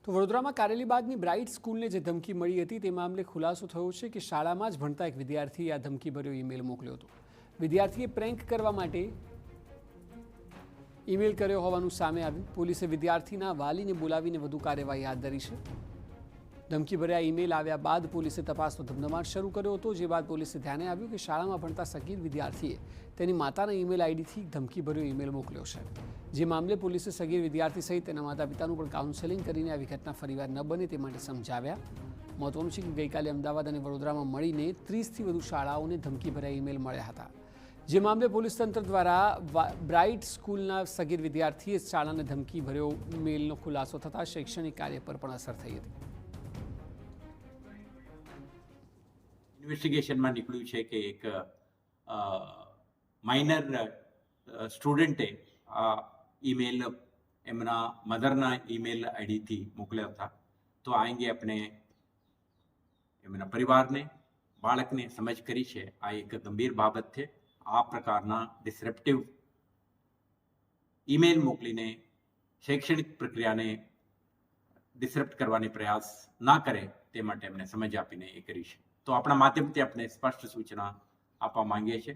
તો વડોદરામાં કારેલીબાગની બ્રાઇટ સ્કૂલને જે ધમકી મળી હતી તે મામલે ખુલાસો થયો છે કે શાળામાં જ ભણતા એક વિદ્યાર્થીએ આ ધમકીભર્યો ઈમેલ મોકલ્યો હતો। વિદ્યાર્થીએ પ્રેન્ક કરવા માટે ઈમેલ કર્યો હોવાનું સામે આવ્યું। પોલીસે વિદ્યાર્થીના વાલીને બોલાવીને વધુ કાર્યવાહી હાથ ધરી છે। ધમકીભર્યા ઈમેલ આવ્યા બાદ પોલીસે તપાસનો ધમધમાટ શરૂ કર્યો હતો, જે બાદ પોલીસે ધ્યાને આવ્યું કે શાળામાં ભણતા સગીર વિદ્યાર્થીએ તેની માતાના ઈમેલ આઈડીથી ધમકીભર્યો ઈમેલ મોકલ્યો છે। જે મામલે પોલીસે સગીર વિદ્યાર્થી સહિત તેના માતા પિતાનું પણ કાઉન્સેલિંગ કરીને આવી ઘટના ફરીવાર ન બને તે માટે સમજાવ્યા। મહત્વનું છે કે ગઈકાલે અમદાવાદ અને વડોદરામાં મળીને 30થી વધુ શાળાઓને ધમકીભર્યા ઈમેલ મળ્યા હતા। જે મામલે પોલીસ તંત્ર દ્વારા બ્રાઇટ સ્કૂલના સગીર વિદ્યાર્થીએ શાળાને ધમકીભર્યો મેલનો ખુલાસો થતાં શૈક્ષણિક કાર્ય પર પણ અસર થઈ હતી। ઇન્વેસ્ટિગેશનમાં નીકળ્યું છે કે એક માઇનર સ્ટુડન્ટે આ ઈમેલ એમના મધરના ઈમેલ આઈડીથી મોકલ્યા હતા। તો આ અંગે આપણે એમના પરિવારને, બાળકને સમજ કરી છે। આ એક ગંભીર બાબત છે। આ પ્રકારના ડિસરપ્ટિવ ઈમેલ મોકલીને શૈક્ષણિક પ્રક્રિયાને ડિસરપ્ટ કરવાની પ્રયાસ ના કરે તે માટે એમને સમજ આપીને એ કરી છે। તો આપણા માધ્યમથી આપણે સ્પષ્ટ સૂચના આપવા માંગીએ છીએ।